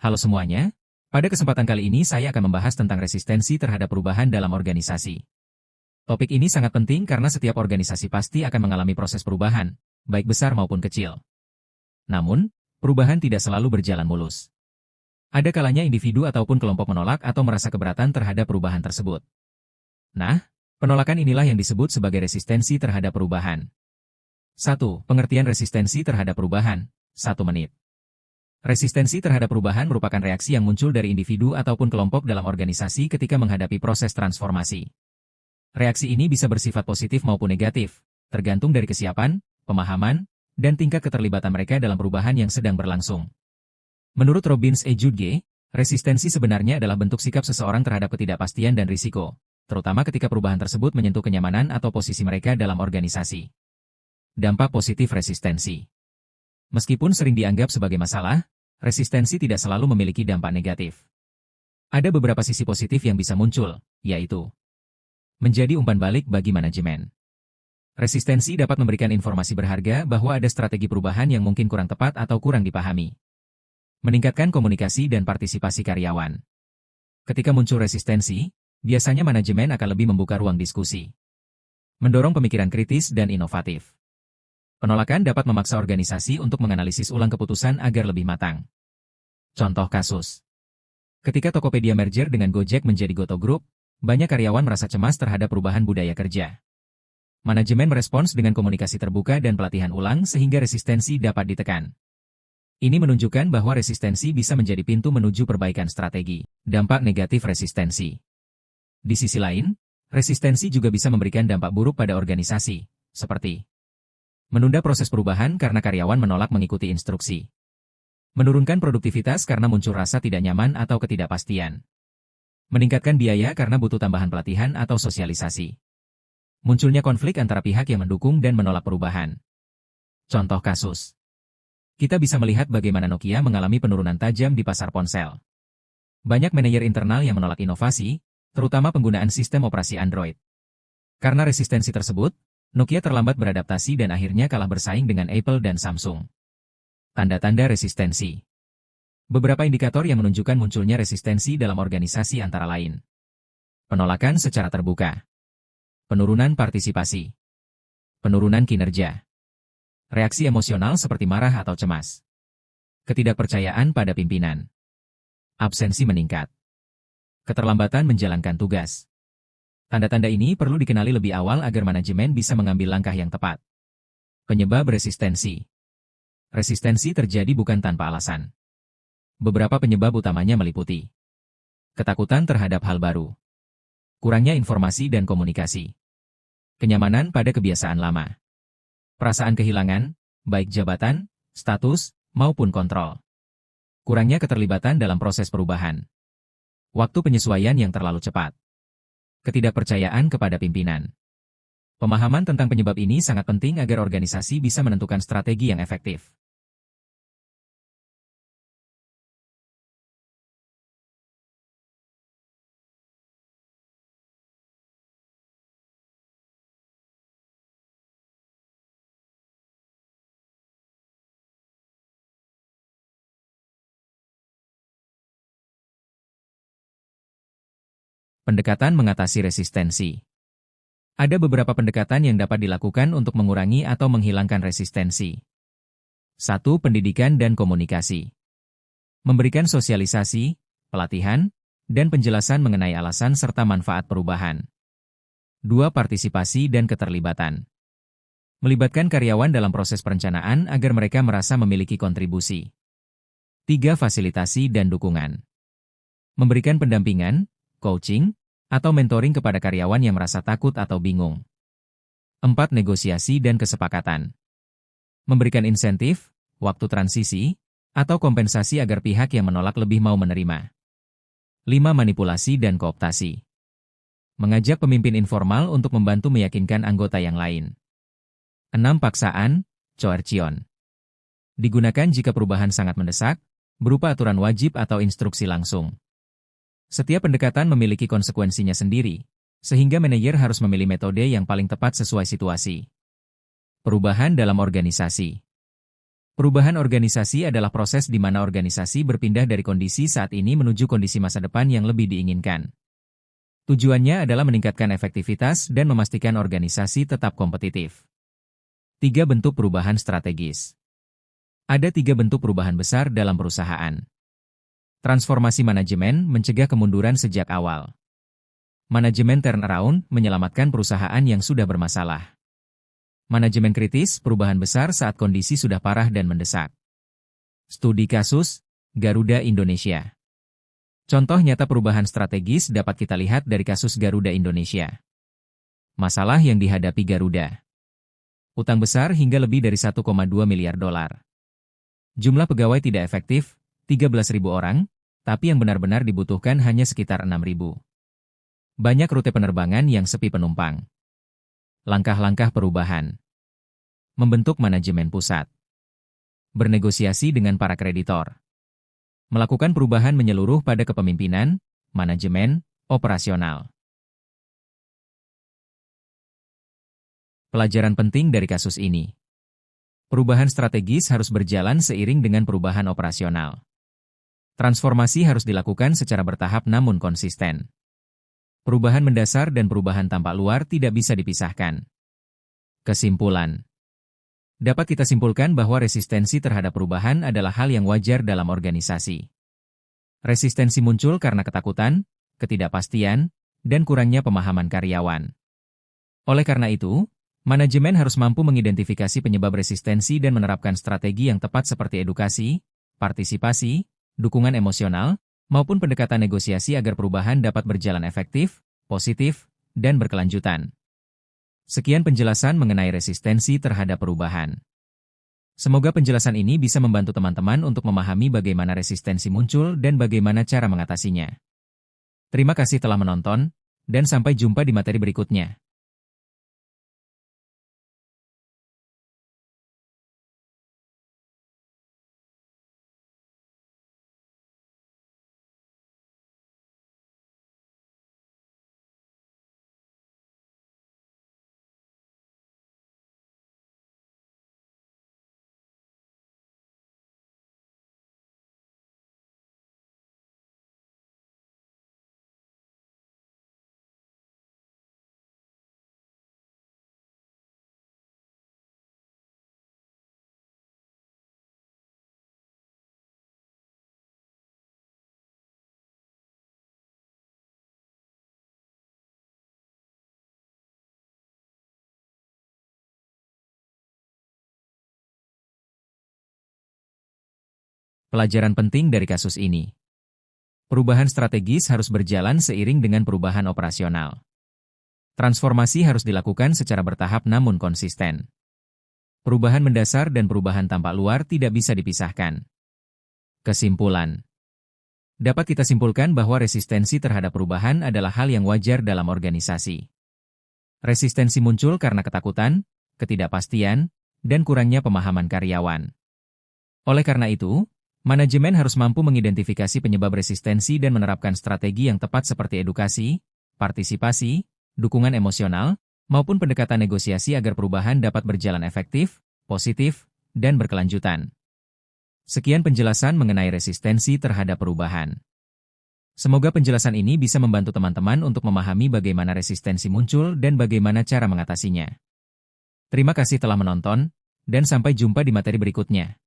Halo semuanya, pada kesempatan kali ini saya akan membahas tentang resistensi terhadap perubahan dalam organisasi. Topik ini sangat penting karena setiap organisasi pasti akan mengalami proses perubahan, baik besar maupun kecil. Namun, perubahan tidak selalu berjalan mulus. Ada kalanya individu ataupun kelompok menolak atau merasa keberatan terhadap perubahan tersebut. Nah, penolakan inilah yang disebut sebagai resistensi terhadap perubahan. 1. Pengertian resistensi terhadap perubahan. 1 menit. Resistensi terhadap perubahan merupakan reaksi yang muncul dari individu ataupun kelompok dalam organisasi ketika menghadapi proses transformasi. Reaksi ini bisa bersifat positif maupun negatif, tergantung dari kesiapan, pemahaman, dan tingkat keterlibatan mereka dalam perubahan yang sedang berlangsung. Menurut Robbins E. Judge, resistensi sebenarnya adalah bentuk sikap seseorang terhadap ketidakpastian dan risiko, terutama ketika perubahan tersebut menyentuh kenyamanan atau posisi mereka dalam organisasi. Dampak positif resistensi. Meskipun sering dianggap sebagai masalah, resistensi tidak selalu memiliki dampak negatif. Ada beberapa sisi positif yang bisa muncul, yaitu menjadi umpan balik bagi manajemen. Resistensi dapat memberikan informasi berharga bahwa ada strategi perubahan yang mungkin kurang tepat atau kurang dipahami. Meningkatkan komunikasi dan partisipasi karyawan. Ketika muncul resistensi, biasanya manajemen akan lebih membuka ruang diskusi. Mendorong pemikiran kritis dan inovatif. Penolakan dapat memaksa organisasi untuk menganalisis ulang keputusan agar lebih matang. Contoh kasus. Ketika Tokopedia merger dengan Gojek menjadi Goto Group, banyak karyawan merasa cemas terhadap perubahan budaya kerja. Manajemen merespons dengan komunikasi terbuka dan pelatihan ulang sehingga resistensi dapat ditekan. Ini menunjukkan bahwa resistensi bisa menjadi pintu menuju perbaikan strategi. Dampak negatif resistensi. Di sisi lain, resistensi juga bisa memberikan dampak buruk pada organisasi, seperti menunda proses perubahan karena karyawan menolak mengikuti instruksi. Menurunkan produktivitas karena muncul rasa tidak nyaman atau ketidakpastian. Meningkatkan biaya karena butuh tambahan pelatihan atau sosialisasi. Munculnya konflik antara pihak yang mendukung dan menolak perubahan. Contoh kasus. Kita bisa melihat bagaimana Nokia mengalami penurunan tajam di pasar ponsel. Banyak manajer internal yang menolak inovasi, terutama penggunaan sistem operasi Android. Karena resistensi tersebut, Nokia terlambat beradaptasi dan akhirnya kalah bersaing dengan Apple dan Samsung. Tanda-tanda resistensi. Beberapa indikator yang menunjukkan munculnya resistensi dalam organisasi antara lain. Penolakan secara terbuka. Penurunan partisipasi. Penurunan kinerja. Reaksi emosional seperti marah atau cemas. Ketidakpercayaan pada pimpinan. Absensi meningkat. Keterlambatan menjalankan tugas. Tanda-tanda ini perlu dikenali lebih awal agar manajemen bisa mengambil langkah yang tepat. Penyebab resistensi. Resistensi terjadi bukan tanpa alasan. Beberapa penyebab utamanya meliputi ketakutan terhadap hal baru, kurangnya informasi dan komunikasi, kenyamanan pada kebiasaan lama, perasaan kehilangan, baik jabatan, status, maupun kontrol, kurangnya keterlibatan dalam proses perubahan, waktu penyesuaian yang terlalu cepat, ketidakpercayaan kepada pimpinan. Pemahaman tentang penyebab ini sangat penting agar organisasi bisa menentukan strategi yang efektif. Pendekatan mengatasi resistensi. Ada beberapa pendekatan yang dapat dilakukan untuk mengurangi atau menghilangkan resistensi. 1. Pendidikan dan komunikasi. Memberikan sosialisasi, pelatihan, dan penjelasan mengenai alasan serta manfaat perubahan. 2. Partisipasi dan keterlibatan. Melibatkan karyawan dalam proses perencanaan agar mereka merasa memiliki kontribusi. 3. Fasilitasi dan dukungan. Memberikan pendampingan, coaching, atau mentoring kepada karyawan yang merasa takut atau bingung. 4. Negosiasi dan kesepakatan. Memberikan insentif, waktu transisi, atau kompensasi agar pihak yang menolak lebih mau menerima. 5. Manipulasi dan kooptasi. Mengajak pemimpin informal untuk membantu meyakinkan anggota yang lain. 6. Paksaan, coercion. Digunakan jika perubahan sangat mendesak, berupa aturan wajib atau instruksi langsung. Setiap pendekatan memiliki konsekuensinya sendiri, sehingga manajer harus memilih metode yang paling tepat sesuai situasi. Perubahan dalam organisasi. Perubahan organisasi adalah proses di mana organisasi berpindah dari kondisi saat ini menuju kondisi masa depan yang lebih diinginkan. Tujuannya adalah meningkatkan efektivitas dan memastikan organisasi tetap kompetitif. 3 bentuk perubahan strategis. Ada 3 bentuk perubahan besar dalam perusahaan. Transformasi manajemen mencegah kemunduran sejak awal. Manajemen turnaround menyelamatkan perusahaan yang sudah bermasalah. Manajemen kritis, perubahan besar saat kondisi sudah parah dan mendesak. Studi kasus, Garuda Indonesia. Contoh nyata perubahan strategis dapat kita lihat dari kasus Garuda Indonesia. Masalah yang dihadapi Garuda. Utang besar hingga lebih dari 1,2 miliar dolar. Jumlah pegawai tidak efektif, 13.000 orang, tapi yang benar-benar dibutuhkan hanya sekitar 6.000. Banyak rute penerbangan yang sepi penumpang. Langkah-langkah perubahan. Membentuk manajemen pusat. Bernegosiasi dengan para kreditor. Melakukan perubahan menyeluruh pada kepemimpinan, manajemen, operasional. Pelajaran penting dari kasus ini. Perubahan strategis harus berjalan seiring dengan perubahan operasional. Transformasi harus dilakukan secara bertahap namun konsisten. Perubahan mendasar dan perubahan tampak luar tidak bisa dipisahkan. Kesimpulan. Dapat kita simpulkan bahwa resistensi terhadap perubahan adalah hal yang wajar dalam organisasi. Resistensi muncul karena ketakutan, ketidakpastian, dan kurangnya pemahaman karyawan. Oleh karena itu, manajemen harus mampu mengidentifikasi penyebab resistensi dan menerapkan strategi yang tepat seperti edukasi, partisipasi, dukungan emosional, maupun pendekatan negosiasi agar perubahan dapat berjalan efektif, positif, dan berkelanjutan. Sekian penjelasan mengenai resistensi terhadap perubahan. Semoga penjelasan ini bisa membantu teman-teman untuk memahami bagaimana resistensi muncul dan bagaimana cara mengatasinya. Terima kasih telah menonton, dan sampai jumpa di materi berikutnya. Pelajaran penting dari kasus ini. Perubahan strategis harus berjalan seiring dengan perubahan operasional. Transformasi harus dilakukan secara bertahap namun konsisten. Perubahan mendasar dan perubahan tampak luar tidak bisa dipisahkan. Kesimpulan. Dapat kita simpulkan bahwa resistensi terhadap perubahan adalah hal yang wajar dalam organisasi. Resistensi muncul karena ketakutan, ketidakpastian, dan kurangnya pemahaman karyawan. Oleh karena itu, manajemen harus mampu mengidentifikasi penyebab resistensi dan menerapkan strategi yang tepat seperti edukasi, partisipasi, dukungan emosional, maupun pendekatan negosiasi agar perubahan dapat berjalan efektif, positif, dan berkelanjutan. Sekian penjelasan mengenai resistensi terhadap perubahan. Semoga penjelasan ini bisa membantu teman-teman untuk memahami bagaimana resistensi muncul dan bagaimana cara mengatasinya. Terima kasih telah menonton, dan sampai jumpa di materi berikutnya.